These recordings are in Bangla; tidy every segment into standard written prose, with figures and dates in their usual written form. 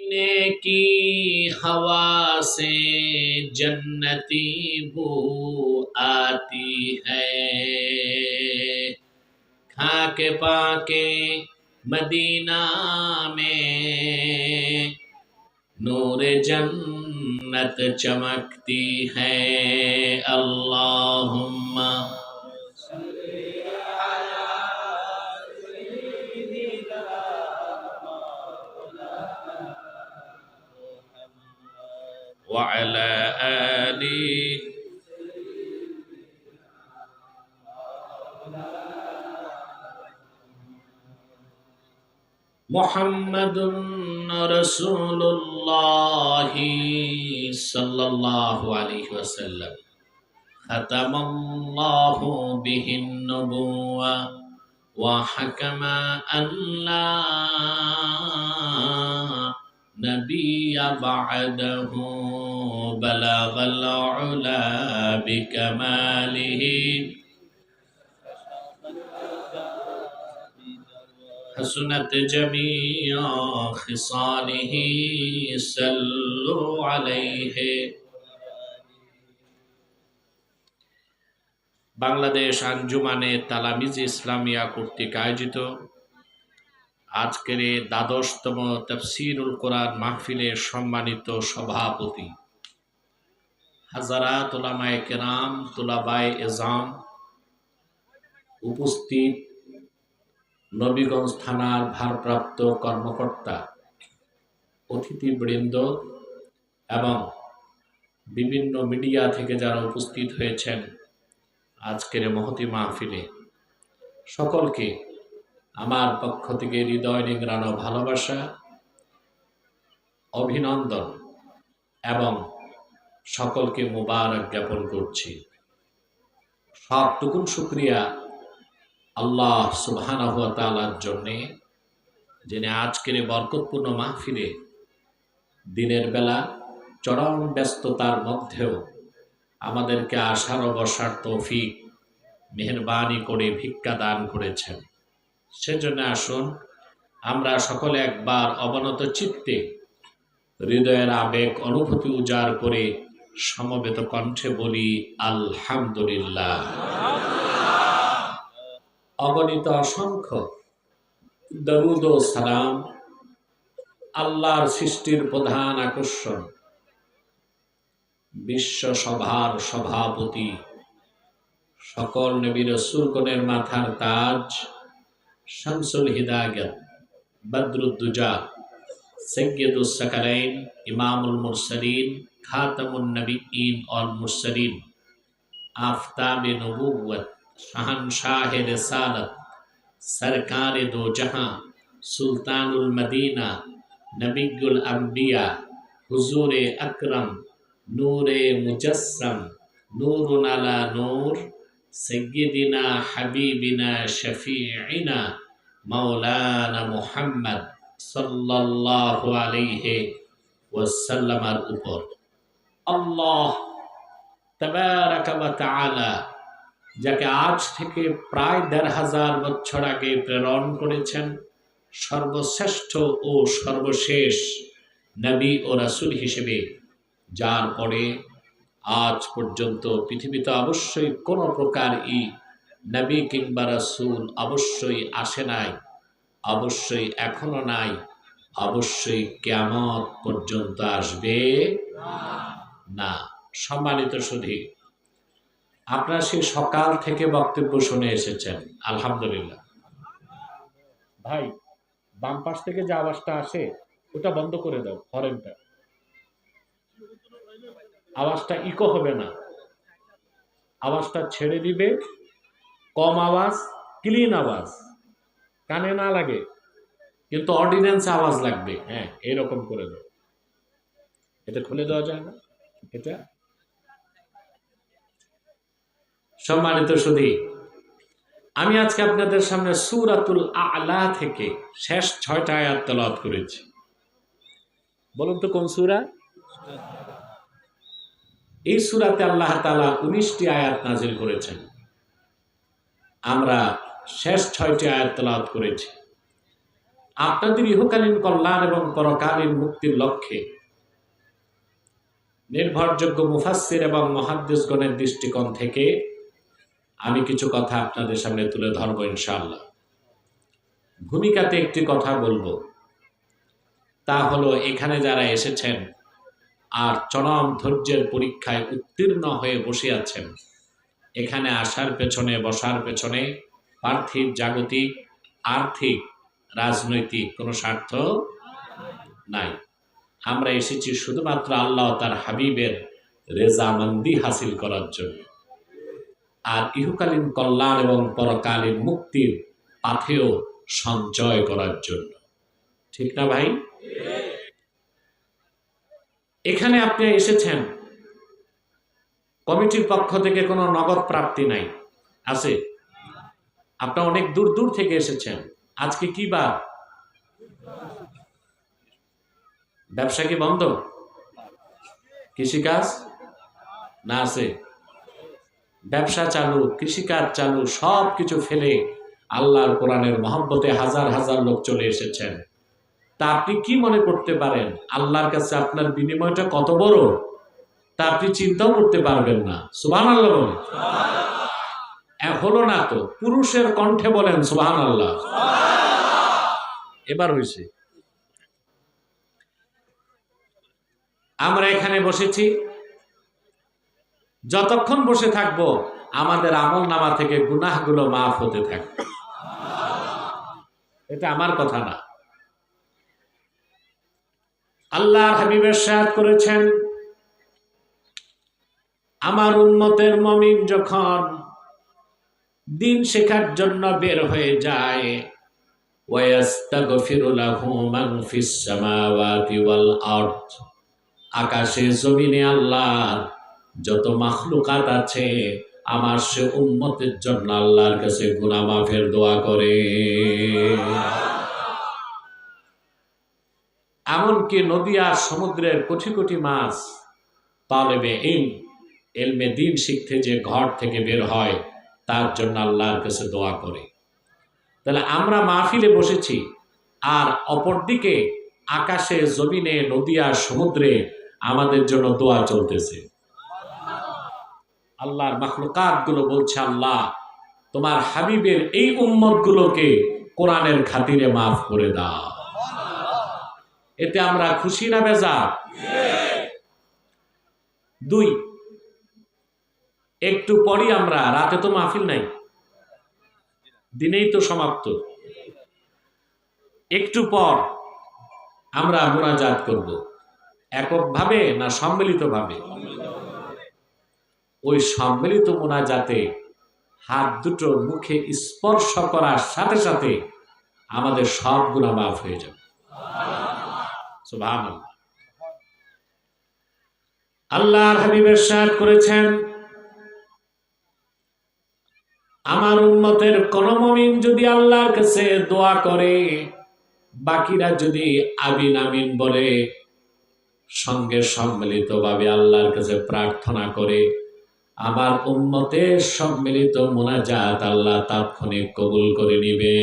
सीने की हवा से जन्नती बू आती है, खाके पाके मदीना में नूर जन्नत चमकती है। अल्लाहुम्मा व अला आली मुहम्मदुन रसूलुल्लाह सल्लल्लाहु अलैहि वसल्लम खतमल्लाहु बिहिन नबुव्वा व हकमा अल्ला नबिय्य बअदहु बलगल उला बिकमालिही हसनत जमीअ खिसालिही सल्लु अलैहि। বাংলাদেশ আঞ্জুমানে তালামিজে ইসলামিয়া কর্তৃক আয়োজিত আজকের এই দ্বাদশতম তাফসীরুল কোরআন মাহফিলের সম্মানিত সভাপতি হাজারাত উলামায়ে কেরাম, তুলাবায়ে এজাম, উপস্থিত নবীগঞ্জ থানার ভারপ্রাপ্ত কর্মকর্তা, অতিথিবৃন্দ এবং বিভিন্ন মিডিয়া থেকে যারা উপস্থিত হয়েছেন আজকের মহতি মাহফিলে, সকলকে আমার পক্ষ থেকে হৃদয় নিংড়ানো ভালোবাসা, অভিনন্দন এবং সকলকে মুবারক জ্ঞাপন করছি। সবটুকুন শুকরিয়া আল্লাহ সুবহানাহু ওয়া তাআলার জন্যে, যিনি আজকের বরকতপূর্ণ মাহফিলে দিনের বেলা চরম ব্যস্ততার মধ্যেও আমাদেরকে আসার ও বসার তৌফিক মেহেরবানি করে ভিক্ষা দান করেছেন। সেজন্য আসুন আমরা সকলে একবার অবনত চিত্তে হৃদয়ের আবেগ অনুভূতি উজাড় করে সমবেত কণ্ঠে বলি আলহামদুলিল্লাহ। অগণিত অসংখ্য দরুদ ও সালাম আল্লাহর সৃষ্টির প্রধান আকর্ষণ, বিশ্ব সভার সভাপতি, সকল নবী রাসূলগণের মাথার তাজ, শামসুল হিদায়াত, বদরুদ্দুজা, সাইয়্যিদুস সাকালাইন, ইমামুল মুরসালিন, খাতামুন নবিয়্যিন ওয়াল মুরসালিন, আফতাবে নবুওয়াত, শাহানশাহে রিসালাত, সরকারে দো জাহাঁ, সুলতানুল মদিনা, নবিয়্যুল আম্বিয়া, হুজুরে আকরম, নূরে মুজাসসাম, নূরুন আলা নূর, সাইয়্যিদিনা হাবিবিনা শফিঈনা মাওলানা মুহাম্মদ সাল্লাল্লাহু আলাইহি ওয়াসাল্লামের উপর আল্লাহ তাবারাকা ওয়া তাআলা, যাকে আজ থেকে প্রায় ১৫০০ বছর আগে প্রেরণ করেছেন, সর্বশ্রেষ্ঠ ও সর্বশেষ নবী ও রাসূল হিসেবে, যার পরে আজ পর্যন্ত পৃথিবীতে অবশ্যই কোনো প্রকার নবী কিংবা রাসূল অবশ্যই আসে নাই, অবশ্যই এখনো নাই, অবশ্যই কিয়ামত পর্যন্ত আসবে না। সম্মানিত সুধী, আপনারা সেই সকাল থেকে বক্তব্য শুনে এসেছেন, আলহামদুলিল্লাহ। ভাই, বাম পাশ থেকে যে আওয়াজটা আসে ওটা বন্ধ করে দাও, হরেনটা, আওয়াজটা ইকো হবে না, আওয়াজটা ছেড়ে দিবে, কম আওয়াজ, ক্লিন আওয়াজ, কানে না লাগে কিন্তু অর্ডিন্যান্স আওয়াজ লাগবে। হ্যাঁ, এরকম করে দাও। এটা খুলে দেওয়া যায় না এটা? সম্মানিত সুধী, আমি আজকে আপনাদের সামনে সূরাতুল আ'লা থেকে শেষ ৬টা আয়াত তেলাওয়াত করেছি। বলুন তো কোন সূরা? এই সূরাতে আল্লাহ তাআলা ১৯টি আয়াত নাজিল করেছেন। আমরা শেষ ৬টি আয়াত তেলাওয়াত করেছি। আপনাদের ইহকালীন কল্যাণ এবং পরকালীন মুক্তির লক্ষ্যে নির্ভরযোগ্য মুফাসসির এবং মুহাদ্দিসগণের দৃষ্টিকোণ থেকে আমি কিছু কথা আপনাদের সামনে তুলে ধরবো ইনশাআল্লাহ। ভূমিকাতে একটি কথা বলবো, তা হলো এখানে যারা এসেছেন আর চরম ধৈর্যের পরীক্ষায় উত্তীর্ণ হয়ে বসে আছেন, এখানে আসার পেছনে বসার পেছনে পার্থিব, জাগতিক, আর্থিক, রাজনৈতিক কোনো স্বার্থ নাই। আমরা এসেছি শুধুমাত্র আল্লাহ তার হাবিবের রেজামন্দি হাসিল করার জন্য, আর ইহকালীন কল্যাণ এবং পরকালীন মুক্তির পাথেয় সঞ্চয় করার জন্য। ঠিক না ভাই? এখানে আপনি এসেছেন, কমিটির পক্ষ থেকে কোনো নগদ প্রাপ্তি নাই, আছে? আপনারা অনেক দূর দূর থেকে এসেছেন। আজকে কি বার? ব্যবসা কি বন্ধ? কৃষিকাজ না আছে? ব্যবসা চালু, কৃষিকাজ চালু, সব কিছু ফেলে আল্লাহর কোরআনের মহব্বতে হাজার হাজার লোক চলে এসেছেন। তা আপনি কি মনে করতে পারেন আল্লাহর কাছে আপনার বিনিময়টা কত বড়, তা আপনি চিন্তাও করতে পারবেন না। সুবহানাল্লাহ বলেন। হলো না তো? পুরুষের কণ্ঠে বলেন সুবহানাল্লাহ। এবার হয়েছে। আমরা এখানে বসেছি, যতক্ষণ বসে থাকবো আমাদের আমল নামা থেকে গুনাহগুলো মাফ হতে থাকবে। এটা আমার কথা না, আল্লাহর হাবিব ইরশাদ করেছেন, আমার উম্মতের মুমিন যখন দিন শেখার জন্য বের হয়ে যায়, ওয়াস্তাগফিরু লাহু মান ফিস সামাওয়াতি ওয়াল আরদ, আকাশে জমিনে আল্লাহর যত মাখলুকাত আছে আমার সে উম্মতের জন্য আল্লাহর কাছে গুনাহ মাফের দোয়া করে। এমনকি নদী আর সমুদ্রের কোটি কোটি মাছ তালেবে ইলমে দ্বীন শিখতে যে ঘর থেকে বের হয় তার জন্য আল্লাহর কাছে দোয়া করে। তাহলে আমরা মাহফিলে বসেছি, আর অপরদিকে আকাশে জমিনে নদী আর সমুদ্রে আমাদের জন্য দোয়া চলতেছে। আল্লাহর মাখলুকাত গুলো বলছে, আল্লাহ তোমার হাবিবের এই উম্মত গুলোকে কোরআনের খাতিরে মাফ করে দাও। এতে আমরা খুশি না বেজার? দুই, একটু পরই আমরা, রাতে তো মাহফিল নাই, দিনেই তো সমাপ্ত, একটু পর আমরা মুনাজাত করব। এককভাবে না সম্মিলিতভাবে? ওই সম্মিলিত মুনাজাতে হাত দুটো মুখে স্পর্শ করার সাথে সাথে আমাদের সব গুনাহ মাফ হয়ে যাবে। সুবহানাল্লাহ। আল্লাহর হাবিব ইরশাদ করেছেন, আমার উম্মতের কোন মুমিন যদি আল্লাহর কাছে দোয়া করে, বাকিরা যদি আমিন আমিন বলে সঙ্গে সম্মিলিতভাবে আল্লাহর কাছে প্রার্থনা করে, আমার উম্মতের সম্মিলিত মুনাজাত আল্লাহ তাৎক্ষণিক কবুল করে নিবে।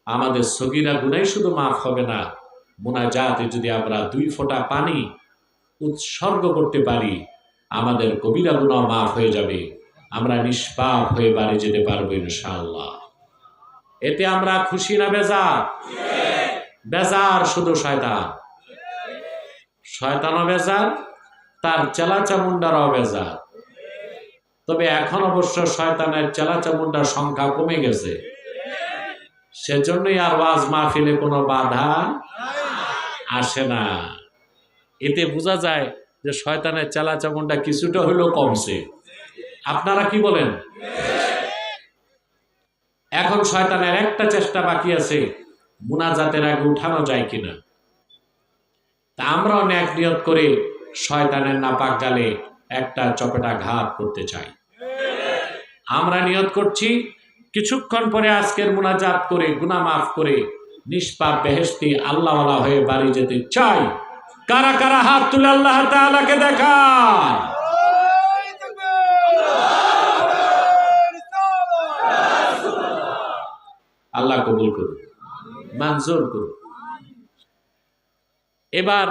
আমাদের সগীরা গুনাহ শুধু মাফ হবে না, মুনাজাতে যদি আমরা 2 ফোঁটা পানি উৎসর্গ করতে পারি আমাদের কবিরা গুনাহ মাফ হয়ে যাবে, আমরা নিষ্পাপ হয়ে বাড়ি যেতে পারবো ইনশাআল্লাহ। এতে আমরা খুশি না বেজার? বেজার শুধু শয়তান, শয়তানও বেজার, তার চেলা চামুন্ডারাও বেজার। তবে এখন অবশ্য শয়তানের চেলা চামুন্ডার সংখ্যা কমে গেছে, সেজন্যই আর ওয়াজ মাহফিলে কোনো বাধা আসে না। এতে বোঝা যায় যে শয়তানের চেলা চামুন্ডা কিছুটা হলেও কমছে। আপনারা কি বলেন? এখন শয়তানের একটা চেষ্টা বাকি আছে, মুনাজাতের আগে উঠানো যায় কিনা। তা আমরাও নেক নিয়ত করে শয়তানের নাপাক গালে একটা চপেটা ঘাত করতে চাই। আমরা নিয়ত করছি কিছুক্ষণ পরে আজকের মুনাজাত করে গুনাহ মাফ করে নিষ্পাপ বেহেশতি আল্লাহওয়ালা হয়ে বাড়ি যেতে চাই। কারা কারা হাত তুলে আল্লাহ তাআলাকে দেখান। আল্লাহ কবুল করুন, মঞ্জুর করুন। এবার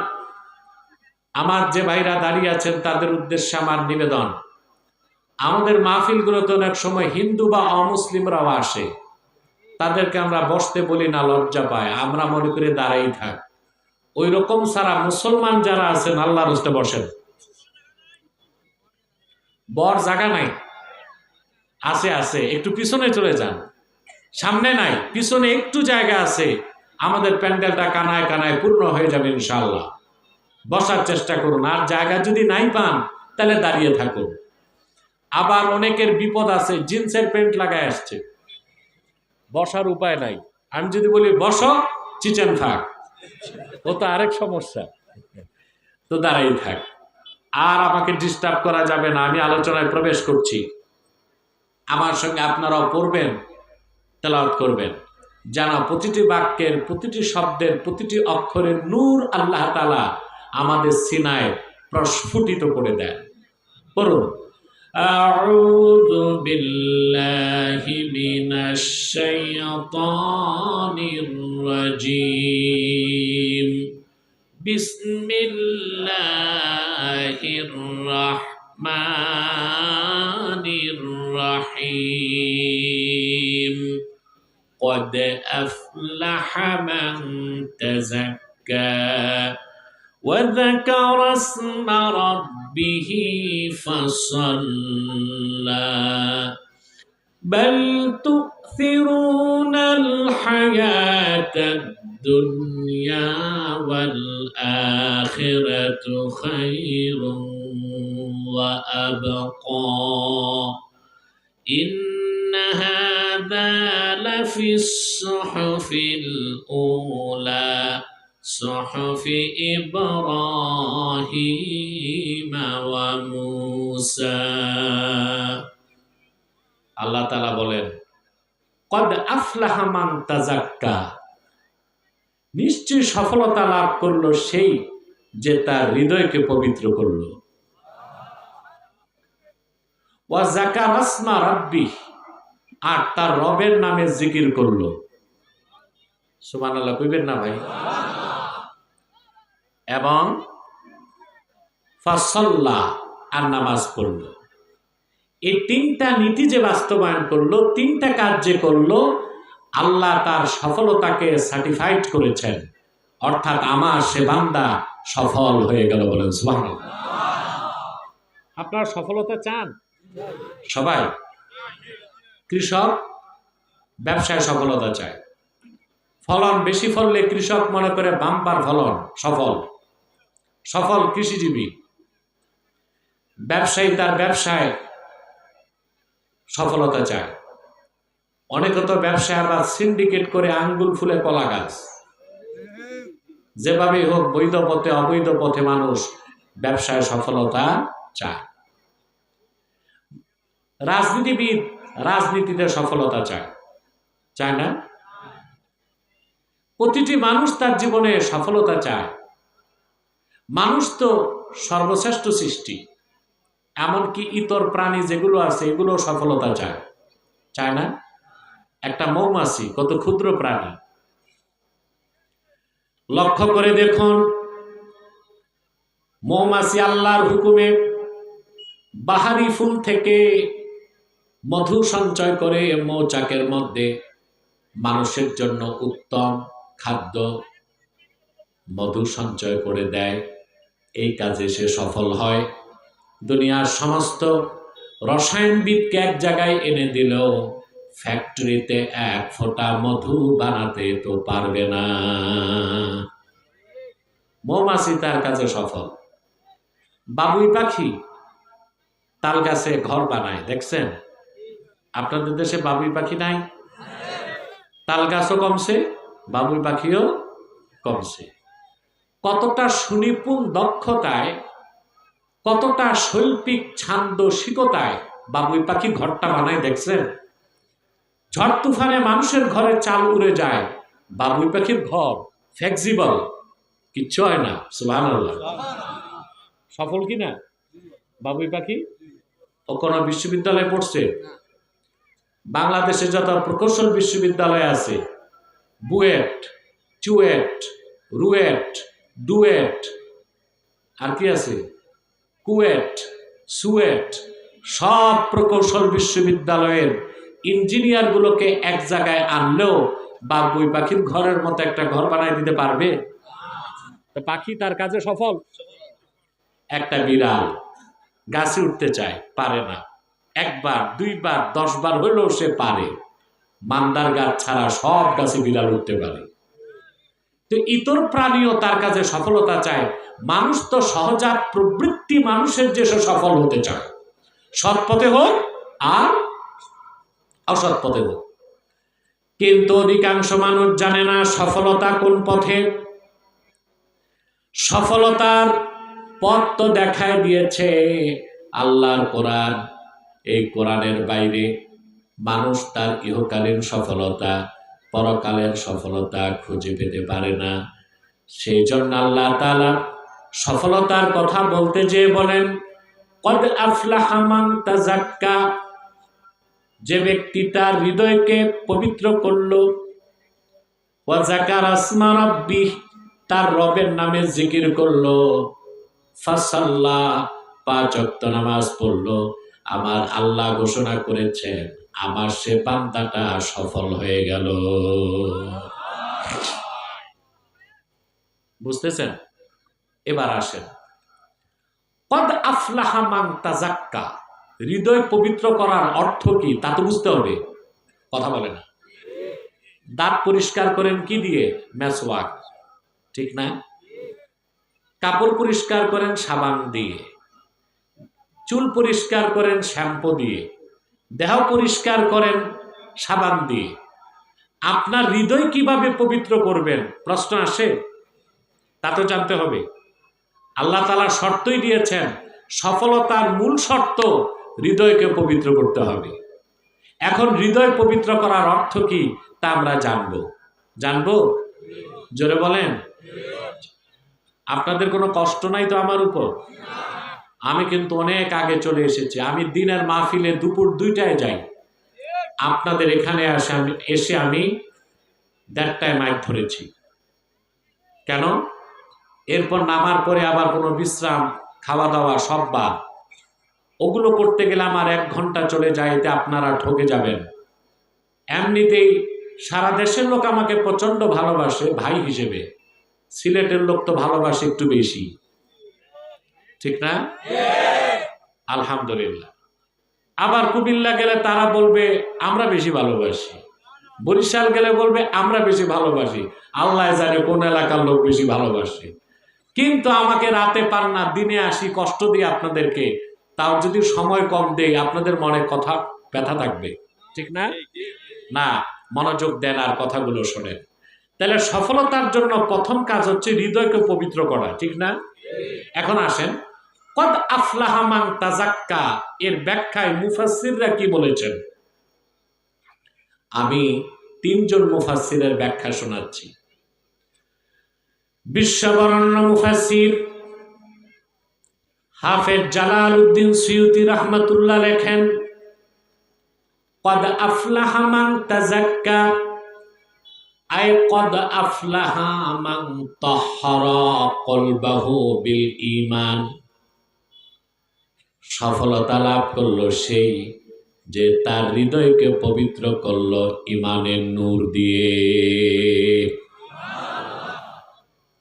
আমার যে ভাইরা দাঁড়িয়ে আছেন তাদের উদ্দেশ্যে আমার নিবেদন, আমাদের মাহফিলগুলোতে অনেক সময় হিন্দু বা অমুসলিমরাও আসে, তাদেরকে আমরা বসতে বলি না, লজ্জা পায়, আমরা মনে করি দাঁড়াই থাক। ওই রকম সারা মুসলমান যারা আছেন আল্লাহর রাস্তে বসেন। বর জায়গা নাই, আছে আছে, একটু পিছনে চলে যান, সামনে নাই, পিছনে একটু জায়গা আছে, আমাদের প্যান্ডেলটা কানায় কানায় পূর্ণ হয়ে যাবে ইনশাআল্লাহ। বসার চেষ্টা করুন, আর জায়গা যদি নাই পান তাহলে দাঁড়িয়ে থাকুন। আবার অনেকের বিপদ আছে, জিন্সের প্যান্ট লাগায় আসছে, বসার উপায় নাই, আমি যদি বলি বসো, চিচেন থাক, ও তো আরেক সমস্যা, তো দাঁড়াই থাক। আর আমাকে ডিস্টার্ব করা যাবে না, আমি আলোচনায় প্রবেশ করছি, আমার সঙ্গে আপনারাও পড়বেন, তেলাওয়াত করবেন, যেন প্রতিটি বাক্যের, প্রতিটি শব্দের, প্রতিটি অক্ষরের নূর আল্লাহ তাআলা আমাদের সিনায় প্রস্ফুটিত করে দেন। পড়ুন, আউযু বিল্লাহি মিনাশ শাইতানির রাজীম, বিসমিল্লাহির রাহমানির রাহিম, قد أفلح من تزكى وذكر اسم ربه فصلى بل تؤثرون الحياة الدنيا والآخرة خير وأبقى إن هذا لفي الصحف الأولى صحف إبراهيم وموسى। আল্লাহ তাআলা বলেন, কদ আফলাহা মান তাযাক্কা, নিশ্চয় সফলতা লাভ করলো সেই যে তার হৃদয়কে পবিত্র করলো। ওয়া যাকারা ইসমা রাব্বিহ, আর তার রবের নামে জিকির করলো। সুবহানাল্লাহ কইবেন না ভাই? এবং ফাসাল্লা, আর নামাজ পড়লো। এই তিনটা নীতি যে বাস্তবায়ন করলো, তিনটা কাজ যে করলো, আল্লাহ তার সফলতাকে সার্টিফাইড করেছেন, অর্থাৎ আমার সে বান্দা সফল হয়ে গেল। বলেন সুবহানাল্লাহ। আপনার সফলতা চান সবাই? কৃষক ব্যবসায় সফলতা চায়, ফলন বেশি ফললে কৃষক মনে করে বাম্পার ফলন, সফল। সফল কৃষিজীবী। ব্যবসায়ী তার ব্যবসায় সফলতা চায়। অনেকে তো ব্যবসায় আবার সিন্ডিকেট করে আঙ্গুল ফুলে কলা গাছ। যেভাবেই হোক, বৈধ পথে অবৈধ পথে মানুষ ব্যবসায় সফলতা চায়। রাজনীতিবিদ রাজনীতিতে সফলতা চায়, চায় না? প্রতিটি মানুষ তার জীবনে সফলতা চায়। মানুষ তো সর্বশ্রেষ্ঠ সৃষ্টি, এমনকি ইতর প্রাণী যেগুলো আছে এগুলো সফলতা চায়, চায় না? একটা মৌমাছি কত ক্ষুদ্র প্রাণী, লক্ষ্য করে দেখুন, মৌমাছি আল্লাহর হুকুমে বাহারি ফুল থেকে মধু সঞ্চয় করে মৌচাকের মধ্যে মানুষের জন্য উত্তম খাদ্য মধু সঞ্চয় করে দেয়। এই কাজে সে সফল হয়। দুনিয়ার সমস্ত রসায়নবিদকে এক জায়গায় এনে দিলেও ফ্যাক্টরিতে এক ফোঁটা মধু বানাতে তো পারবে না। মৌমাছি তার কাছে সফল। বাবুই পাখি তাল গাছে ঘর বানায়, দেখছেন? আপনাদের দেশে বাবুই পাখি নাই? তাল গাছও কমছে, বাবুই পাখিও কমছে। কতটা সুনিপুণ দক্ষতায়, কতটা শৈল্পিক ছান্দসিকতায় বাবুই পাখি ঘরটা বানায়, দেখছেন? ঝড় তুফানে মানুষের ঘরে চাল উড়ে যায়, বাবুই পাখির ঘর ফ্লেক্সিবল, কিচ্ছু হয় না। সুবহানাল্লাহ। সফল কি না বাবুই পাখি? ও কোন বিশ্ববিদ্যালয়ে পড়ছে? বাংলাদেশে যত প্রকৌশল বিশ্ববিদ্যালয় আছে, বুয়েট, চুয়েট, রুয়েট, ডুয়েট, আর কি আছে, কুয়েট, সুয়েট, সব প্রকৌশল বিশ্ববিদ্যালয়ের ইঞ্জিনিয়ার গুলোকে এক জায়গায় আনলেও বাবুই পাখির ঘরের মতো একটা ঘর বানায় দিতে পারবে? পাখি তার কাজে সফল। একটা বিড়াল গাছে উঠতে চায়, পারে না, একবার, দুইবার, 10 বার হইলেও সে পারে। মান্দার গাছ ছাড়া সব গাছে বিড়াল উঠতে পারে। তো ইতর প্রাণীও তার কাছে সফলতা চায়। মানুষ তো সহজাত প্রবৃত্তি, মানুষের যে সে সফল হতে চায়, সৎ পথে হোক আর অসৎ পথে হোক। কিন্তু অধিকাংশ মানুষ জানে না সফলতা কোন পথে। সফলতার পথ তো দেখায় দিয়েছে আল্লাহর কোরআন। এই কোরআনের বাইরে মানুষ তার ইহকালীন সফলতা, পরকালের সফলতা খুঁজে পেতে পারে না। সেই জন্য আল্লাহ তাআলা সফলতার কথা বলতে যেয়ে বলেন, কদ আফলাহা মান তাযাক্কা, যে ব্যক্তি তার হৃদয়কে পবিত্র করলো, ওয়া যাকারা ইসমা রাব্বিহ, তার রবের নামে জিকির করলো, ফাসাল্লা, 5 ওয়াক্ত নামাজ পড়লো, আমার আল্লাহ ঘোষণা করেছেন আমার সে বান্দাটা সফল হয়ে গেল। বুঝতেছেন? এবার আসেন, কদ আফলাহা মান তাযাক্কা, হৃদয় পবিত্র করার অর্থ কি তা তো বুঝতে হবে। কথা বলে না। দাঁত পরিষ্কার করেন কি দিয়ে? মেসওয়াক, ঠিক না? কাপড় পরিষ্কার করেন সাবান দিয়ে, চুল পরিষ্কার করেন শ্যাম্পু দিয়ে, দেহ পরিষ্কার করেন সাবান দিয়ে। আপনার হৃদয় কিভাবে পবিত্র করবেন প্রশ্ন আসে, তা তো জানতে হবে। আল্লাহ তাআলা শর্তই দিয়েছেন, সফলতার মূল শর্ত হৃদয়কে পবিত্র করতে হবে। এখন হৃদয় পবিত্র করার অর্থ কি তা আমরা জানবো। জানবো? জোরে বলেন। আপনাদের কোনো কষ্ট নাই তো আমার উপর? আমি কিন্তু অনেক আগে চলে এসেছি। আমি দিনের মাহফিলে দুপুর 2টায় যাই, আপনাদের এখানে এসে আমি 1:30টায় মাইক ধরেছি। কেন? এরপর নামার পরে আবার কোনো বিশ্রাম, খাওয়া দাওয়া সব বাদ। ওগুলো করতে গেলে আমার 1 ঘন্টা চলে যায়, এতে আপনারা ঠকে যাবেন। এমনিতেই সারা দেশের লোক আমাকে প্রচন্ড ভালোবাসে ভাই হিসেবে, সিলেটের লোক তো ভালোবাসে একটু বেশি, ঠিক না? আলহামদুলিল্লাহ। আবার কুমিল্লা গেলে তারা বলবে আমরা বেশি ভালোবাসি, বরিশাল গেলে বলবে আমরা বেশি ভালোবাসি। আল্লাহ জানে কোন এলাকার লোক বেশি ভালোবাসে। কিন্তু আমাকে রাতে পার না, দিনে আসি কষ্ট দিয়ে আপনাদেরকে, তাও যদি সময় কম দেই আপনাদের মনে কথা ব্যথা থাকবে, ঠিক না? না, মনোযোগ দেন আর কথাগুলো শোনেন। তাহলে সফলতার জন্য প্রথম কাজ হচ্ছে হৃদয়কে পবিত্র করা, ঠিক না? এখন আসেন, কদ আফলাহা মান তাযাক্কা এর ব্যাখ্যায় মুফাসসিররা কি বলেছেন। আমি 3 জন মুফাসসিরের ব্যাখ্যা শোনাচ্ছি। বিশ্ববরেণ্য মুফাসসির হাফেজ জালালউদ্দিন সুয়ুতি রাহমাতুল্লাহ লেখেন, কদ আফলাহা মান তাযাক্কা আই কদ আফলাহা মান তাহহারা কলবাহু বিল ঈমান। সফলতা লাভ করলো সেই যে তার হৃদয়কে পবিত্র করলো ঈমানের নূর দিয়ে।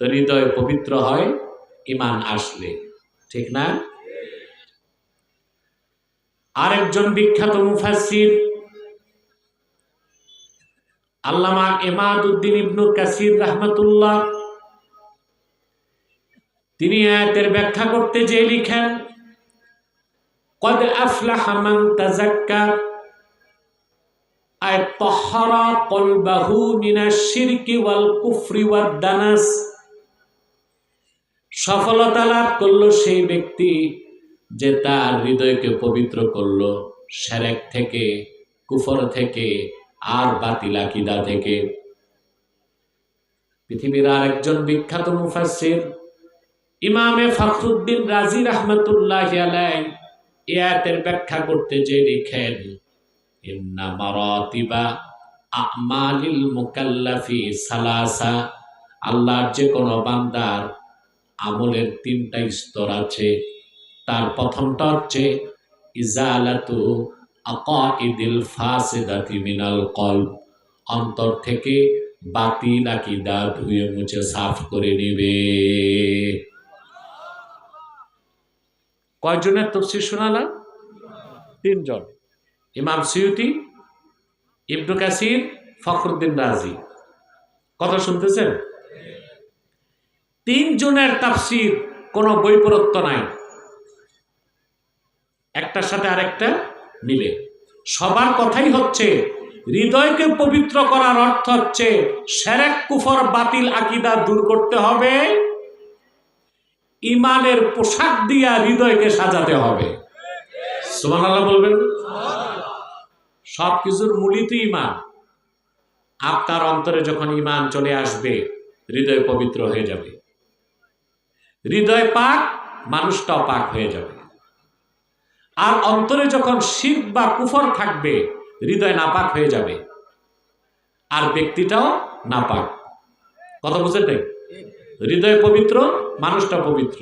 তো হৃদয় পবিত্র হয় ঈমান আসলে, ঠিক না? আরেকজন বিখ্যাত মুফাসসির আল্লামা ইমাদউদ্দিন ইবনে কাসির রাহমাতুল্লাহ, তিনি আয়াতের ব্যাখ্যা করতে যেয়ে লিখেন, কদ আফলাহা মান তাযাক্কা আই তাহহারা কলবাহু মিনাশ শিরকি ওয়াল কুফরি ওয়াদ দানাস। সফলতা লাভ করলো সেই ব্যক্তি যে তার হৃদয়কে পবিত্র করলো শিরক থেকে, কুফর থেকে আর বাতিল আকীদা থেকে। পৃথিবীর আরেকজন বিখ্যাত মুফাসসির ইমামে ফখরুদ্দিন রাজি রাহমাতুল্লাহি আলাইহি এই আয়াতের ব্যাখ্যা করতে যে লিখেন, ইন্না মারাতিবা আমালিল মুকাল্লাফি সালাসা, আল্লাহর যে কোনো বান্দার আমলের তিনটা স্তর আছে। তার প্রথমটা হচ্ছে ইজালাতু আকাইদিল ফাসিদাতি মিনাল কলব, অন্তর থেকে বাতিল আকীদা ধুয়ে মুছে সাফ করে নেবে। কয়জনের তাফসীর শোনালাম? তিনজন, ইমাম সুয়ুতি, ইবনে কাসির, ফখরুদ্দিন রাজি। কথা শুনতেছেন? তিনজনের তাফসীর কোনো বৈপরীত্য নাই, একটার সাথে আরেকটা মিলে। সবার কথাই হচ্ছে হৃদয়কে পবিত্র করার অর্থ হচ্ছে শিরক কুফর বাতিল আকীদা দূর করতে হবে, ইমানের পোশাক দিয়া হৃদয়কে সাজাতে হবে। সুবহানাল্লাহ বলবেন। সব কিছুর মূলই তো ইমান। আপনার অন্তরে যখন ইমান চলে আসবে, হৃদয় পবিত্র হয়ে যাবে। হৃদয় পাক, মানুষটাও পাক হয়ে যাবে। আর অন্তরে যখন শিরক বা কুফর থাকবে, হৃদয় নাপাক হয়ে যাবে, আর ব্যক্তিটাও নাপাক। কথা বুঝেন নাই? হৃদয় পবিত্র, মানুষটা পবিত্র।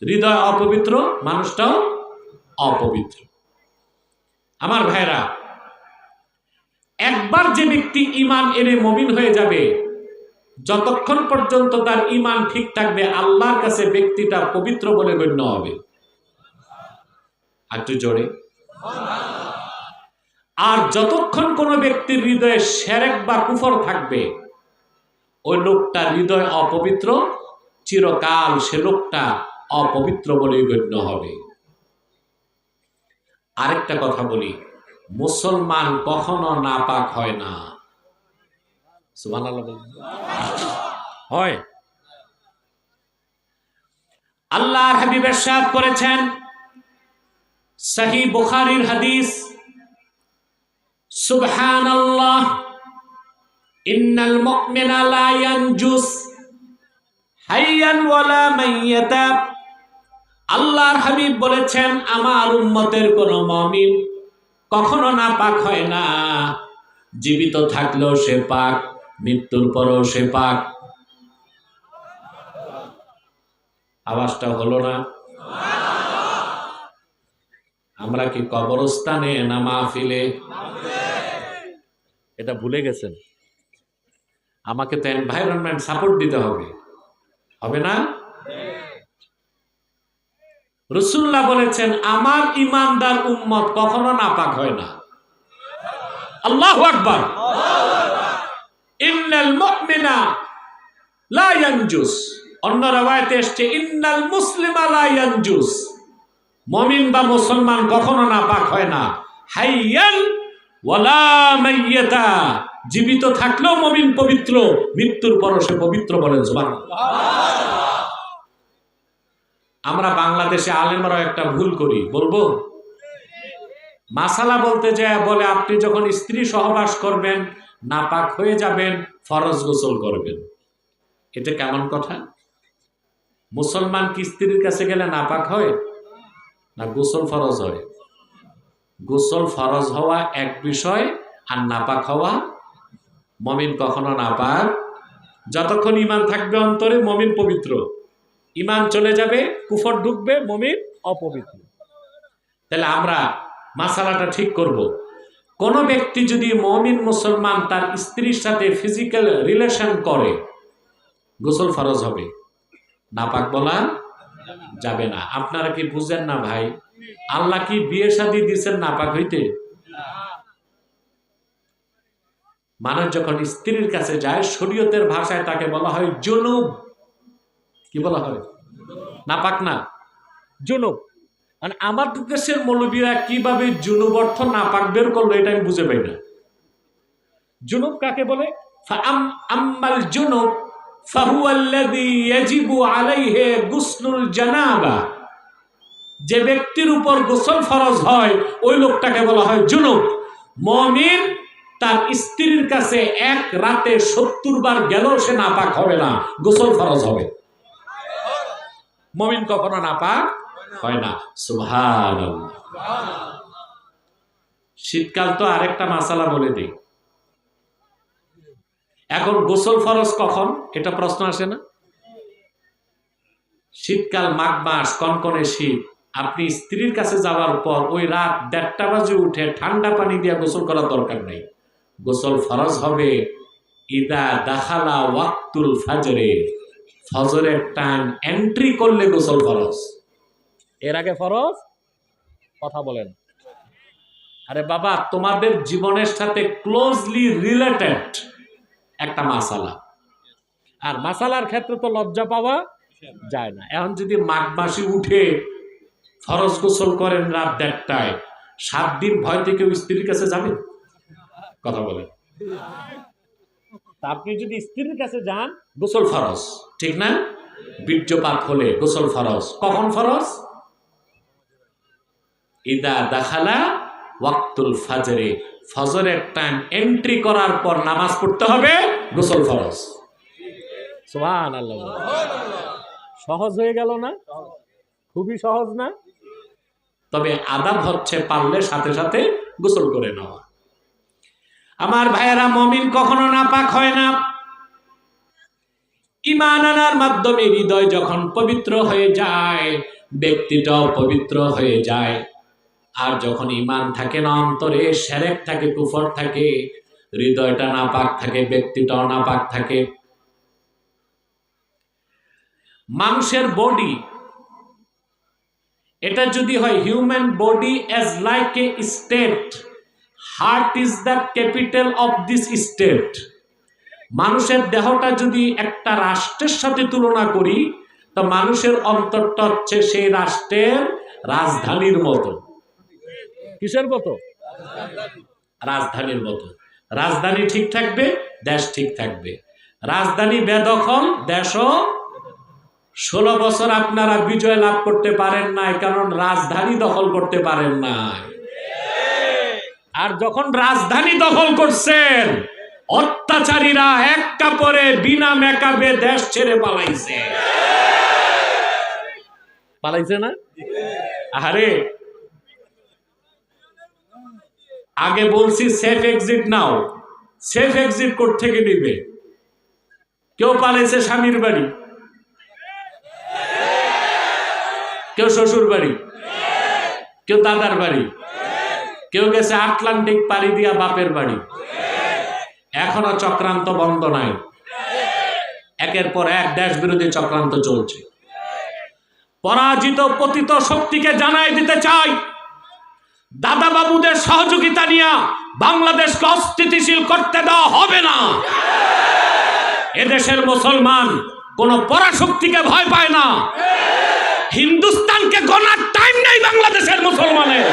হৃদয় অপবিত্র, মানুষটাও অপবিত্র। আমার ভাইরা, একবার যে ব্যক্তি ইমান এনে মুমিন হয়ে যাবে, যতক্ষণ পর্যন্ত তার ইমান ঠিক থাকবে, আল্লাহর কাছে ব্যক্তিটা পবিত্র বলে গণ্য হবে। একটু জোরে। আর যতক্ষণ কোনো ব্যক্তির হৃদয়ে শিরক বা কুফর থাকবে, ওই লোকটা হৃদয় অপবিত্র, চিরকাল সে লোকটা অপবিত্র বলে গণ্য হবে। আরেকটা কথা বলি, মুসলমান কখনো নাপাক হয় না। সুবহানাল্লাহ বলুন। হয়। আল্লাহর হাবিব ইরশাদ করেছেন, সহিহ বুখারীর হাদিস, সুবহানাল্লাহ ইন্নাল মুমিনা লা ইয়ানজুস হাইয়ান ওয়ালা মাইয়াতা। আল্লাহর হাবিব বলেছেন, আমার উম্মতের কোন মুমিন কখনো নাপাক হয় না, জীবিত থাকলেও সে পাক, মৃত্যুর পরও সে পাক। আওয়াজটা হলো না? আমরা কি কবরস্থানে না মাহফিলে? এটা ভুলে গেছেন? আমাকে তো এনভায়রনমেন্ট সাপোর্ট দিতে হবে, হবে না? রাসূলুল্লাহ বলেছেন, আমার ঈমানদার উম্মত কখনো নাপাক হয় না। আল্লাহু আকবার। ইন্নাল মুমিনা লা ইয়ানজুস, অন্য রাওয়ায়াতে এসেছে ইন্নাল মুসলিমা লা ইয়ানজুস, মুমিন বা মুসলমান কখনো নাপাক হয় না। হাইয়ান ওয়ালা মাইয়াতা, জীবিত থাকলেও মুমিন পবিত্র, মৃত্যুর পরও সে পবিত্র। বলেন সুবহানাল্লাহ। আমরা বাংলাদেশে আলেমরা একটা ভুল করি, বলবো? মাসালা বলতে যায় বলে আপনি যখন স্ত্রী সহবাস করবেন, নাপাক হয়ে যাবেন, ফরজ গোসল করবেন। এটা কেমন কথা? মুসলমান কি স্ত্রীর কাছে গেলে নাপাক হয় না গোসল ফরজ হয়? গোসল ফরজ হওয়া এক বিষয়, আর নাপাক হওয়া। মুমিন কখনো নাপাক, যতক্ষণ ঈমান থাকবে অন্তরে মুমিন পবিত্র। ঈমান চলে যাবে, কুফর ঢুকবে, মুমিন অপবিত্র। তাহলে আমরা মাসালাটা ঠিক করব। কোন ব্যক্তি যদি মুমিন মুসলমান তার স্ত্রীর সাথে ফিজিক্যাল রিলেশন করে, গোসল ফরজ হবে, নাপাক বলা যাবে না। আপনারা কি বুঝেন না ভাই? আল্লাহ কি বিয়ে শাদী দিয়েছেন নাপাক হইতে? মানুষ যখন স্ত্রীর কাছে যায়, শরীয়তের ভাষায় তাকে বলা হয় জুনুব। কি বলা হয়? নাপাক না, জুনুব। মানে আমাদের দেশের মৌলবীরা কিভাবে জুনুব অর্থ নাপাক বের করলো, এটা আমি বুঝে পাই না। জুনুব কাকে বলে? আম্মাল জুনুব ফাহুয়াল্লাযী ইয়াজিবু আলাইহি গুসলুল জানাবা, যে ব্যক্তির উপর গোসল ফরজ হয় ওই লোকটাকে বলা হয় জুনুব। মুমিন তার স্ত্রীর কাছে এক রাতে 70 বার গেলেও সে নাপাক হবে না, গোসল ফরজ হবে। মুমিন কখনো নাপাক হয় না। সুবহানাল্লাহ। শীতকাল তো আরেকটা মাসালা বলে দিই। এখন গোসল ফরজ কখন, এটা প্রশ্ন আসে না? শীতকাল, মাঘ মাস, কনকনে শীত, আপনি স্ত্রীর কাছে যাওয়ার পর ওই রাত 1:30 বাজে উঠে ঠান্ডা পানি দিয়ে গোসল করার দরকার নেই। গোসল ফরজ হবে ইদা দাখালা ওয়াক্তুল ফাজরে, ফজরের টাইম এন্ট্রি করলে গোসল ফরজ। এর আগে ফরজ? কথা বলেন। আরে বাবা, তোমাদের জীবনের সাথে ক্লোজলি রিলেটেড একটা মাসালা, আর মাসালার ক্ষেত্রে তো লজ্জা পাওয়া যায় না। এখন যদি মাঘ মাসে উঠে ফরজ গোসল করেন রাত 1:30টায়, 7 দিন ভয় থেকে স্ত্রীর কাছে যাবেন? কথা বলেন। আপনি যদি স্ত্রীর কাছে যান, গোসল ফরজ, ঠিক না? বীর্যপাত হলে গোসল ফরজ। কখন ফরজ? ইদা দাখালা ওয়াক্তুল ফাজরে, ফজরের টাইম এন্ট্রি করার পর নামাজ পড়তে হবে, গোসল ফরজ। সুবহানাল্লাহ। সহজ হয়ে গেল না? খুবই সহজ না? তবে আদাব হচ্ছে পারলে সাথে সাথে গোসল করে নেওয়া। আমার ভাইয়েরা, মুমিন কখনো নাপাক হয় না। ঈমান আনার মাধ্যমে হৃদয় যখন পবিত্র হয়ে যায়, ব্যক্তিটাও পবিত্র হয়ে যায়। আর যখন ঈমান থাকে না অন্তরে, শিরক থাকে, কুফর থাকে, হৃদয়টা নাপাক থাকে, ব্যক্তিটাও নাপাক থাকে। মানুষের বডি, এটা যদি হয় human body as like a state, heart is the capital of this state. মানুষের দেহটা যদি একটা রাষ্ট্রের সাথে তুলনা করি, তো মানুষের অন্তরটা হচ্ছে সেই রাষ্ট্রের রাজধানীর মতো। কিসের মতো? রাজধানীর মতো। রাজধানী ঠিক থাকবে, দেশ ঠিক থাকবে। রাজধানী বেদখল, দেশও। 16 বছর আপনারা বিজয় লাভ করতে পারেন নাই, কারণ রাজধানী দখল করতে পারেন নাই। আর যখন রাজধানী দখল করছেন, অত্যাচারীরা এক কাপড়ে বিনা মেকআপে দেশ ছেড়ে পালাইছে। পালাইছে না? আরে আগে বলছি সেফ এক্সিট নাও। সেফ এক্সিট কোথা থেকে নিবে? কেউ পালাইছে স্বামীর বাড়ি, কেউ শ্বশুর বাড়ি, কেউ দাদার বাড়ি, কেউ গেছে আটলান্টিক পাড়ি দিয়া বাপের বাড়ি। এখনো চক্রান্ত বন্ধ নাই। একের পর এক দেশ বিরোধী চক্রান্ত চলছে। পরাজিত পতিত শক্তিকে জানাই দিতে চাই, দাদা বাবুদের সহযোগিতা নিয়ে বাংলাদেশকে অস্থিতিশীল করতে দেওয়া হবে না। এদেশের মুসলমান কোন পরাশক্তিকে ভয় পায় না। হিন্দুস্তানকে গণার টাইম নেই বাংলাদেশের মুসলমানের।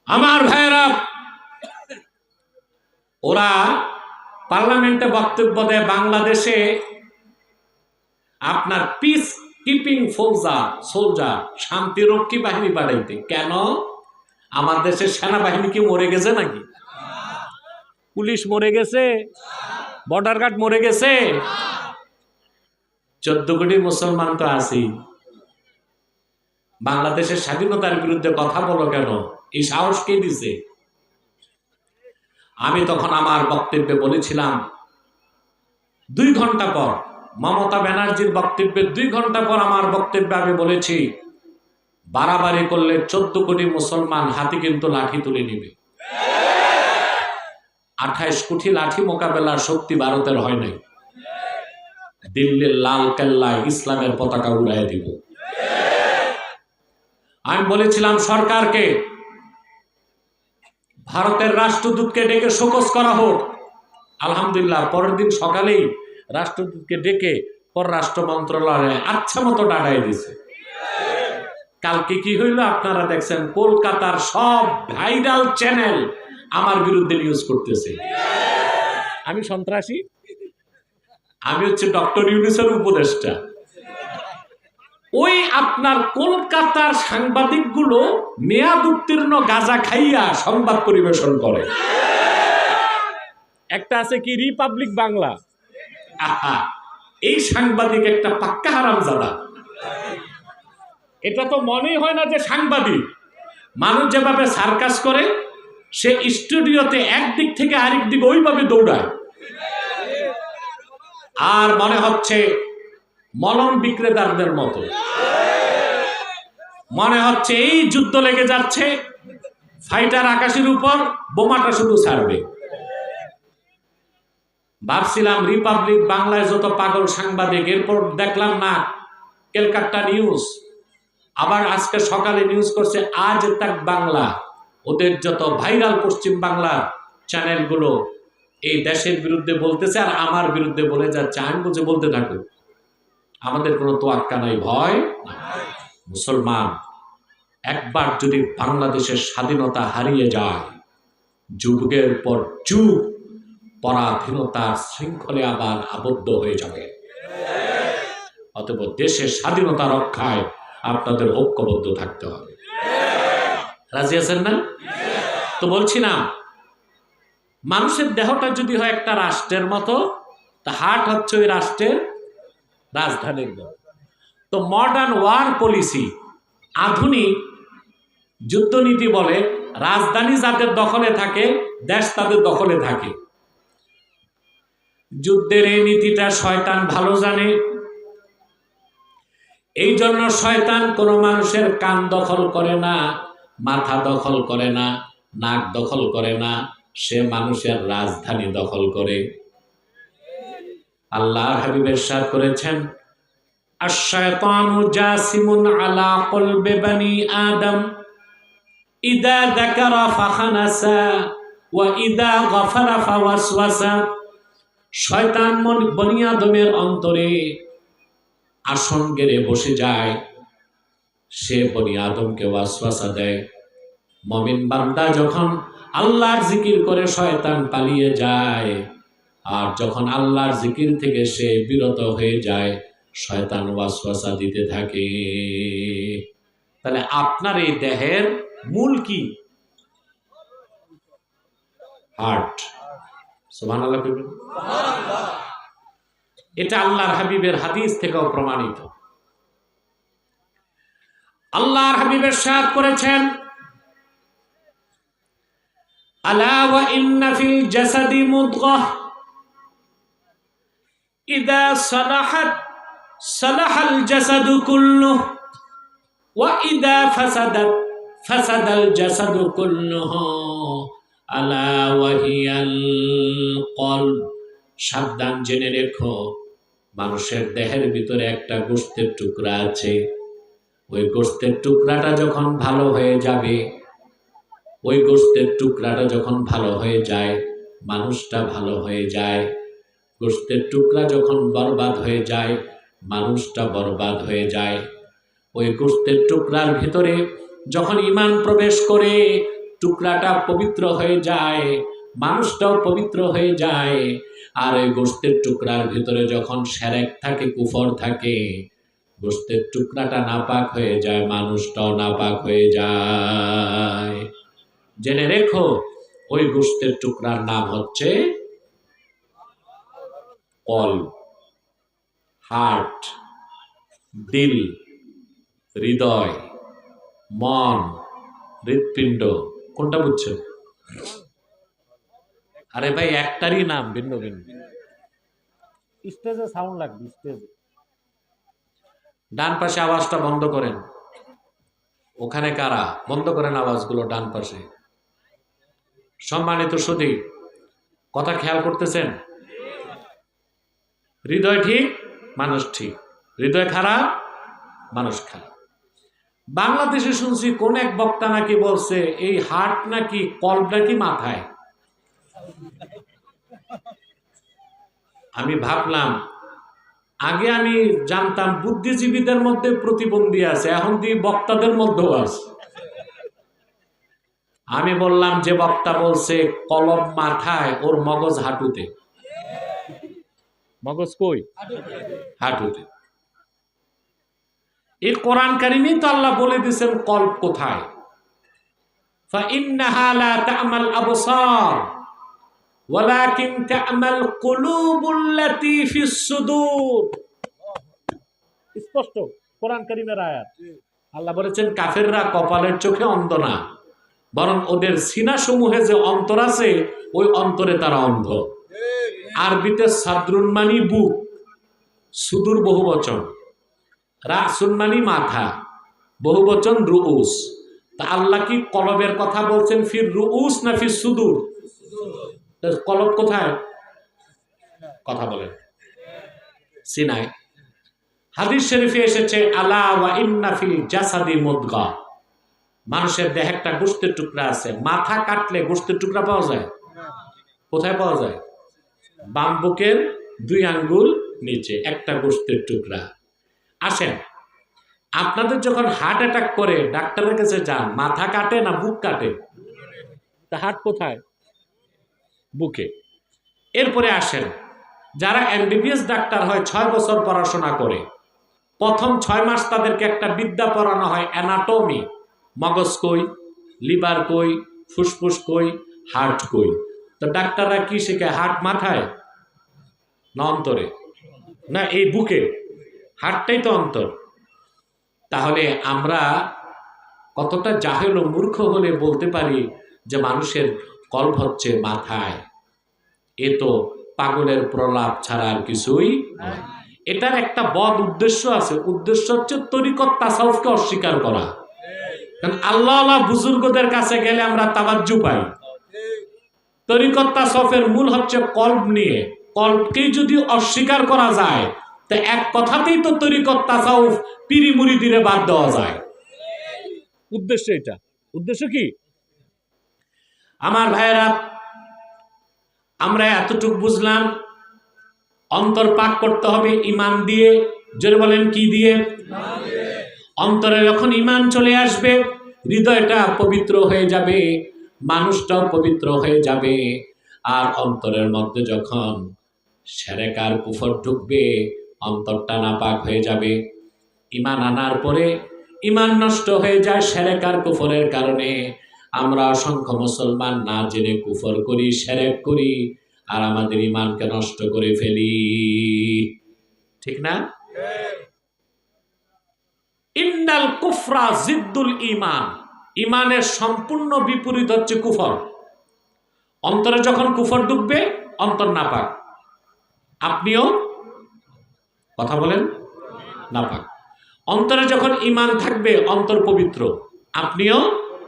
আমার ভাইয়েরা, ওরা পার্লামেন্টে বক্তব্য দেয় বাংলাদেশে আপনার পিস কিপিং সোলজার, শান্তিরক্ষী বাহিনী বাড়াইতে। কেন? আমার দেশের সেনাবাহিনী কি মরে গেছে নাকি? পুলিশ মরে গেছে? বর্ডার গার্ড মরে গেছে? 14 কোটি মুসলমান তো আছি। বাংলাদেশের স্বাধীনতার বিরুদ্ধে কথা বলো কেন? এই সাহস কে দিছে? আমি তখন আমার বক্তব্যে বলেছিলাম, 2 ঘন্টা পর মমতা ব্যানার্জির বক্তব্যের 2 ঘন্টা পর আমার বক্তব্যে আমি বলেছি, বাড়াবাড়ি করলে 14 কোটি মুসলমান হাতে কিন্তু লাঠি তুলে নিবে। 28 কোটি লাঠি মোকাবেলার শক্তি ভারতের হয় নাই। দিল্লির লাল কেল্লায় ইসলামের পতাকা উড়াইয়া দিব। আমি বলেছিলাম সরকারকে, ভারতের রাষ্ট্রদূতকে ডেকে শোকজ করা হোক। আলহামদুলিল্লাহ, পরের দিন সকালেই রাষ্ট্রদূতকে ডেকে পররাষ্ট্র মন্ত্রণালয়ে আচ্ছা মতো ডাকাই দিছে। কালকে কি হইল আপনারা দেখছেন, কলকাতার সব ভাইরাল চ্যানেল আমার বিরুদ্ধে নিউজ করতেছে। আমি সন্ত্রাসী? আমি হচ্ছে ডক্টর ইউনূসের উপদেষ্টা। ওই আপনার কলকাতার সাংবাদিকগুলো মেয়াদ উত্তীর্ণ গাঁজা খাইয়া সংবাদ পরিবেশন করে। একটা আছে কি রিপাবলিক বাংলা। আহা, এই সাংবাদিক একটা পাক্কা হারামজাদা। এটা তো মনেই হয় না যে সাংবাদিক। মানুষ যেভাবে সার্কাস করে, সে স্টুডিওতে একদিক থেকে আরেক দিক ওইভাবে দৌড়ায়, আর মনে হচ্ছে মলম বিক্রেতাদের মতো। মনে হচ্ছে এই যুদ্ধ লেগে যাচ্ছে, ফাইটার আকাশের উপর, বোমাটা শুধু ছাড়বে। ভাবছিলাম রিপাবলিক বাংলায় যত পাগল সাংবাদিক, এরপর দেখলাম না ক্যালকাটা নিউজ, আবার আজকে সকালে নিউজ করছে আজ তাক বাংলা। ওদের যত ভাইরাল পশ্চিম বাংলার চ্যানেলগুলো এই দেশের বিরুদ্ধে বলতেছে আর আমার বিরুদ্ধে বলে যাচ্ছে। আমি বলছি বলতে থাকুক, আমাদের কোনো তোয়াক্কা নাই, ভয় নাই। মুসলমান, একবার যদি বাংলাদেশের স্বাধীনতা হারিয়ে যায়, যুগের পর যুগ পরাধীনতার শৃঙ্খলে আবার আবদ্ধ হয়ে যাবে। অতএব দেশের স্বাধীনতা রক্ষায় আপনাদের ঐক্যবদ্ধ থাকতে হবে। রাজি আছেন না? তো বলছিলাম, মানুষের দেহটা যদি হয় একটা রাষ্ট্রের মতো, তা হার্ট হচ্ছে ওই রাষ্ট্রের রাজধানীর মতো। তো মডার্ন ওয়ার পলিসি, আধুনিক যুদ্ধনীতি বলে রাজধানী যাদের দখলে থাকে, দেশ তাদের দখলে থাকে। যুদ্ধের এই নীতিটা শয়তান ভালো জানে। এই জন্য শয়তান কোনো মানুষের কান দখল করে না, মাথা দখল করে না, নাক দখল করে না, সে মানুষের রাজধানী দখল করে। আল্লাহর হাবিব ইরশাদ করেছেন, আশ-শায়তানু জাসিমুন আলা কলবি বানি আদম ইদা যাকারা ফাখানাসা ওয়া ইদা গাফারা ফাওয়াসওয়াসা। শয়তান বনি আদমের অন্তরে আসন গেড়ে বসে যায়, সে বনি আদমকে ওয়াসওয়াসা দেয়। মুমিন বান্দা যখন আল্লাহর জিকির করে শয়তান পালিয়ে যায়, আর যখন আল্লাহর জিকির থেকে সে বিরত হয়ে যায়, শয়তান ওয়াসওয়াসা দিতে থাকে। তাহলে আপনার এই দেহের মূল কি? হার্ট। সুবহানাল্লাহ। এটা আল্লাহর হাবিবের হাদিস থেকেও প্রমাণিত। আল্লাহর হাবিব ইরশাদ করেছেন, আলা ওয়া ইন্না ফিল জাসাদি মুদগাহ ইদা সালাহাত সালাহাল জাসাদু কুল্লুহু ওয়া ইদা ফাসাদাত ফাসাদাল জাসাদু কুল্লুহু আলা ওয়া হিয়াল কলব। সাবধান, জেনে রেখো, মানুষের দেহের ভিতরে একটা গোশতের টুকরা আছে। ওই গোশতের টুকরাটা যখন ভালো হয়ে যাবে, ওই গোশতের টুকরাটা যখন ভালো হয়ে যায়, মানুষটা ভালো হয়ে যায়। গোশতের টুকরা যখন বরবাদ হয়ে যায়, মানুষটা বরবাদ হয়ে যায়। ওই গোশতের টুকরার ভিতরে যখন ঈমান প্রবেশ করে, টুকরাটা পবিত্র হয়ে যায়, মানুষটাও পবিত্র হয়ে যায়। আর ওই গোশতের টুকরার ভিতরে যখন শিরক থাকে, কুফর থাকে, গোশতের টুকরাটা নাপাক হয়ে যায়, মানুষটাও নাপাক হয়ে যায়। জেনে রেখো, ওই গোশতের টুকরার নাম হচ্ছে কলব, হার্ট, দিল, হৃদয়, মন, হৃৎপিণ্ড। কোনটা বুঝছেন? আরে ভাই, একটারই নাম, ভিন্ন ভিন্ন। স্টেজে সাউন্ড লাগবে, স্টেজে। ডান পাশে আওয়াজটা বন্ধ করেন। ওখানে কারা? বন্ধ করেন আওয়াজগুলো ডান পাশে। সম্মানিত সুধী, কথা খেয়াল করতেছেন? হৃদয় ঠিক, মানুষ ঠিক। হৃদয় খারাপ, মানুষ খারাপ। বাংলাদেশে শুনছি কোন এক বক্তা নাকি বলছে এই হার্ট নাকি কলব নাকি মাথায়। আমি ভাবলাম, আগে আমি জানতাম বুদ্ধিজীবীদের মধ্যে প্রতিবন্ধী আছে, এখন দিয়ে বক্তাদের মধ্যেও আছে। আমি বললাম, যে বক্তা বলছে কলব মাথায়, ওর মগজ হাঁটুতে। মগজ কই? হাঁটুতে। এই কোরআন কারিমে তো আল্লাহ বলে দিয়েছেন কলব কোথায়। ফাইন্নাহা লা তা'মাল আবসার, ওয়ালাকিন তা'মাল কুলুবুল্লাতী ফিস সুদূর। স্পষ্ট কোরআন কারীমের আয়াত। আল্লাহ বলেছেন কাফেররা কপালের চোখে অন্ধ না, বরং ওদের সিনা সমূহে যে অন্তর আছে ওই অন্তরে তারা অন্ধ। আরবিতে সাদরুন মানি বুক, সুদূর বহুবচন, রাসুন মানি মাথা, বহুবচন রুউস। তা আল্লাহ কি কলবের কথা বলছেন ফির রুউস না ফির সুদূর? কলব কোথায়? কথা বলেন। সিনায়। হাদিস শরীফে এসেছে আলা ওয়া ইন্না ফিল জাসাদি মুদগা, মানুষের দেহে একটা গোশতের টুকরা আছে, মাথা কাটলে গোশতের টুকরা পাওয়া যায়? কোথায় পাওয়া যায়? বাম বুকের 2 আঙ্গুল নিচে একটা গোশতের টুকরা। আসেন, আপনাদের যখন হার্ট অ্যাটাক করে ডাক্তারের কাছে যান, মাথা কাটে না বুক কাটে? তা হার্ট কোথায়? বুকে। এরপরে আসেন, যারা এমবিবিএস ডাক্তার হয় 6 বছর পড়াশোনা করে, প্রথম 6 মাস তাদেরকে একটা বিদ্যা পড়ানো হয় অ্যানাটমি, মগজ কই, লিভার কই, ফুসফুস কই, হার্ট কই। তো ডাক্তাররা কি শেখায়? হার্ট মাথায় না অন্তরে? না, এই বুকে। হার্টটাই তো অন্তর। তাহলে আমরা কতটা জাহেল ও মূর্খ হলে বলতে পারি যে মানুষের কলব হচ্ছে মাথায়? এ তো পাগলের প্রলাপ ছাড়া আর কিছুই নয়। এটার একটা বদ উদ্দেশ্য আছে। উদ্দেশ্য হচ্ছে তরিকত তাসাউফকে অস্বীকার করা। কারণ আল্লাহ বুজুর্গদের কাছে গেলে আমরা তাওয়াজ্জু পাই। তরিকত তাসাউফের মূল হচ্ছে কলব নিয়ে। কলবকেই যদি অস্বীকার করা যায় তো এক কথাতেই তো তরিকত তাসাউফ পীরি মুরিদিরে বাদ দেওয়া যায়। উদ্দেশ্য এটা। উদ্দেশ্য কি? আমার ভাইয়েরা, আমরা এতটুকু বুঝলাম, অন্তর পাক করতে হবে ঈমান দিয়ে। জোরে বলেন কি দিয়ে? অন্তরে যখন ঈমান চলে আসবে, হৃদয়টা পবিত্র হয়ে যাবে, মানুষটাও পবিত্র হয়ে যাবে। আর অন্তরের মধ্যে যখন শিরক আর কুফর ঢুকবে, অন্তরটা নাপাক হয়ে যাবে। ঈমান আনার পরে ঈমান নষ্ট হয়ে যায় শিরক আর কুফরের কারণে। আমরা অসংখ্য মুসলমান না জেনে কুফর করি, শিরক করি, আর আমাদের ঈমানকে নষ্ট করে ফেলি। ঠিক না? ইন্নাল কুফরা জিদ্দুল ঈমান, ঈমানের সম্পূর্ণ বিপরীত হচ্ছে কুফর। অন্তরে যখন কুফর ঢুকবে, অন্তর নাপাক। আপনিও কথা বলেন নাপাক। অন্তরে যখন ঈমান থাকবে, অন্তর পবিত্র, আপনিও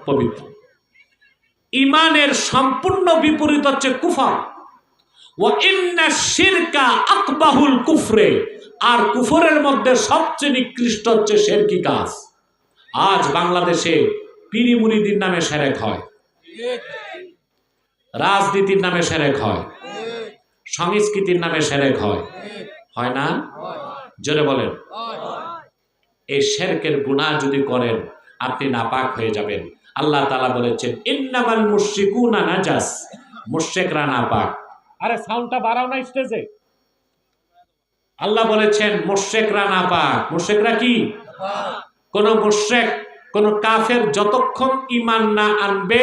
পবিত্র। ঈমানের সম্পূর্ণ বিপরীত হচ্ছে কুফর। ওয়া ইন্না শিরকা আকবাহুল কুফরে, আর কুফরের মধ্যে সবচেয়ে নিকৃষ্ট হচ্ছে শিরকি কাজ। আজ বাংলাদেশে পীরি মুরিদির নামে শিরক হয়, রাজনীতির নামে শিরক হয়, সংস্কৃতির নামে শিরক হয়, হয় না? জোরে বলেন। এই শিরকের গুনাহ যদি করেন, আপনি নাপাক হয়ে যাবেন। আল্লাহ তাআলা বলেছেন ইন্নামাল মুশরিকুনা নাজাস, মুশরিকরা নাপাক। আরে সাউন্ডটা বাড়াও না স্টেজে। আল্লাহ বলেছেন মুশরিকরা নাপাক। মুশরিকরা কি? কোন মুশরিক, কোন কাফের যতক্ষণ ঈমান না আনবে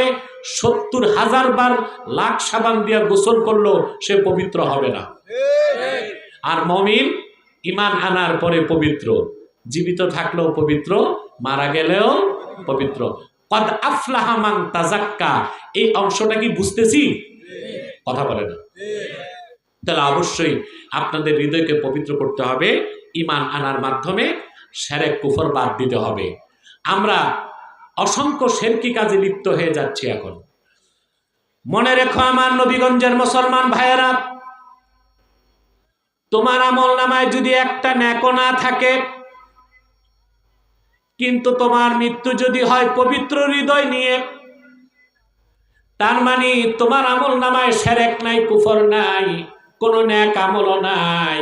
70,000 বার লাখ সাবান দিয়ে গোসল করলো সে পবিত্র হবে না। আর মুমিন ঈমান আনার পরে পবিত্র, জীবিত থাকলেও পবিত্র, মারা গেলেও পবিত্র। কদ আফলাহা মান তাযাক্কা, এই অংশটা কি বুঝতেছি? কথা বলে না। তাহলে অবশ্যই আপনাদের হৃদয়কে পবিত্র করতে হবে ঈমান আনার মাধ্যমে। শিরক কুফর বাদ দিতে হবে। আমরা অসংখ্য শিরকি কাজে লিপ্ত হয়ে যাচ্ছি এখন। মনে রেখো আমার নবীগঞ্জের মুসলমান ভাইয়েরা, তোমার আমলনামায় যদি একটা নেকও না থাকে, কিন্তু তোমার মৃত্যু যদি হয় পবিত্র হৃদয় নিয়ে, তার মানে তোমার আমলনামায় শিরক নাই, কুফর নাই, কোনো নেক আমলও নাই।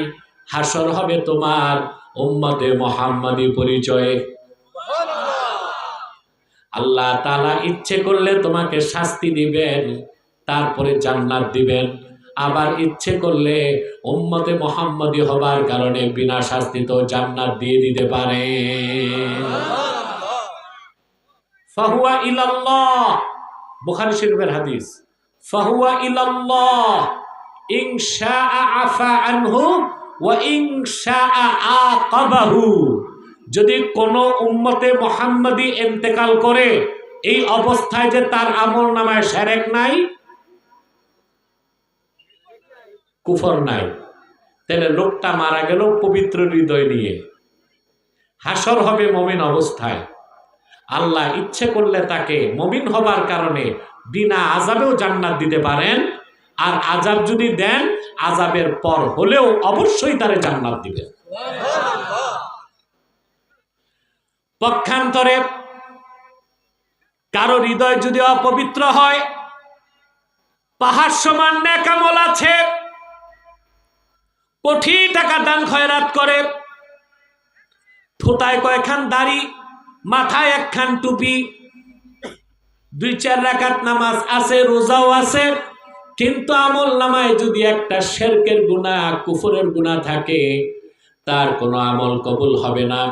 হাসর হবে তোমার উম্মতে মুহাম্মাদি পরিচয়ে। আল্লাহ তাআলা ইচ্ছে করলে তোমাকে শাস্তি দিবেন, তারপরে জান্নাত দিবেন। আবার ইচ্ছে করলে উম্মতে মুহাম্মাদি হবার কারণে বিনা শাস্তিতেও জান্নাত দিয়ে দিতে পারে। ফাহুয়া ইলাল্লাহ, বুখারী শরীফের হাদিস। ফাহুয়া ইলাল্লাহ ইন শাআ আফা আনহু ওয়া ইন শাআ আকাবাহু। যদি কোন উম্মতে মুহাম্মাদি ইন্তেকাল করে এই অবস্থায় যে তার আমলনামায় শিরক নাই, কুফর নাই, তাহলে লোকটা মারা গেল পবিত্র হৃদয় নিয়ে, হাসর হবে মুমিন অবস্থায়। আল্লাহ ইচ্ছে করলে তাকে মুমিন হবার কারণে বিনা আযাবেও জান্নাত দিতে পারেন, আর আযাব যদি দেন আযাবের পর হলেও অবশ্যই তারে জান্নাত দিবেন। পক্ষান্তরে কারো হৃদয় যদি অপবিত্র হয়, পাহাড় সমান নেক আমল আছে, কোটি টাকা দান খয়রাত করে, থোতায় কয়খান দাড়ি, মাথায় একখান টুপি, 2-4 রাকাত নামাজ আছে, রোজাও আছে, কিন্তু আমল নামায় যদি একটা শিরকের গুনাহ, কুফরের গুনাহ থাকে, তার কোনো আমল কবুল হবে না,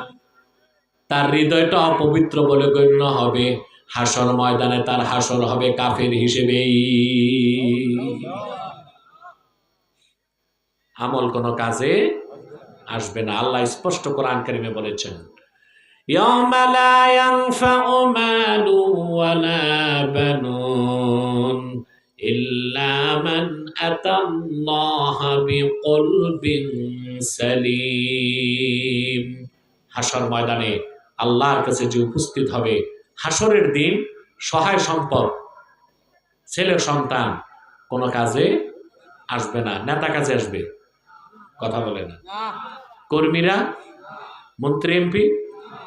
তার হৃদয়টা অপবিত্র বলে গণ্য হবে। হাসর ময়দানে তার হাসর হবে কাফের হিসেবেই। আমল কোনো কাজে আসবে না। আল্লাহ স্পষ্ট কোরআন কারিমে বলেছেন, ইয়াউমা লা ইয়ানফাউ মালু ওয়ালা বানুন ইল্লা মান আতাল্লাহা বিকলবিন সালিম। হাসর ময়দানে আল্লাহর কাছে যে উপস্থিত হবে, হাসরের দিন সহায় সম্পদ, ছেলে সন্তান কোনো কাজে আসবে না। নেতা কাজে আসবে, কথা বলে না। কর্মীরা, মন্ত্রী, এমপি,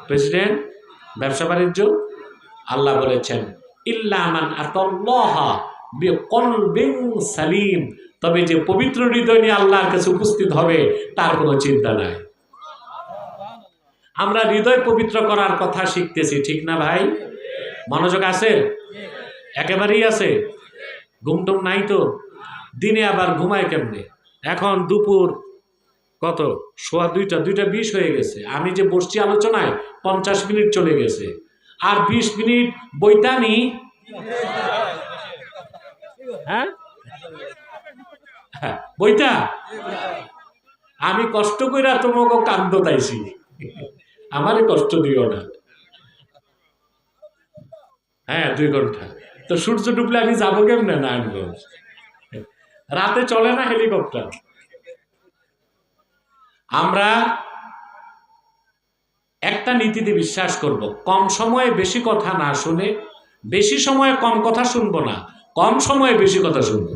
প্রেসিডেন্ট, ব্যবসা বাণিজ্য, আল্লাহ বলেছেন ইল্লা মান আতাল্লাহা বিকলবিন সালিম, তবে যে পবিত্র হৃদয় নিয়ে আল্লাহর কাছে উপস্থিত হবে তার কোনো চিন্তা নাই। আমরা হৃদয় পবিত্র করার কথা শিখতেছি, ঠিক না ভাই? মনোযোগ আছে? একেবারেই আছে? ঘুমটুম নাই তো? দিনে আবার ঘুমায় কেমনে? এখন দুপুর কত, 2:20 হয়ে গেছে। আমি যে বসছি আলোচনায় 50 মিনিট চলে গেছে, আর 20 মিনিট বইতানি। হ্যাঁ, বইটা আমি কষ্ট করে তোমাকে কান্দ তাইছি, আমারে কষ্ট দিও না। হ্যাঁ, 2 ঘন্টা। তো সূর্য ডুবলে আমি যাবো কেমনে নারায়ণগঞ্জ? রাতে চলে না হেলিকপ্টার। আমরা একটা নীতিতে বিশ্বাস করব, কম সময়ে বেশি কথা না শুনে, বেশি সময়ে কম কথা শুনবো না, কম সময়ে বেশি কথা শুনবো।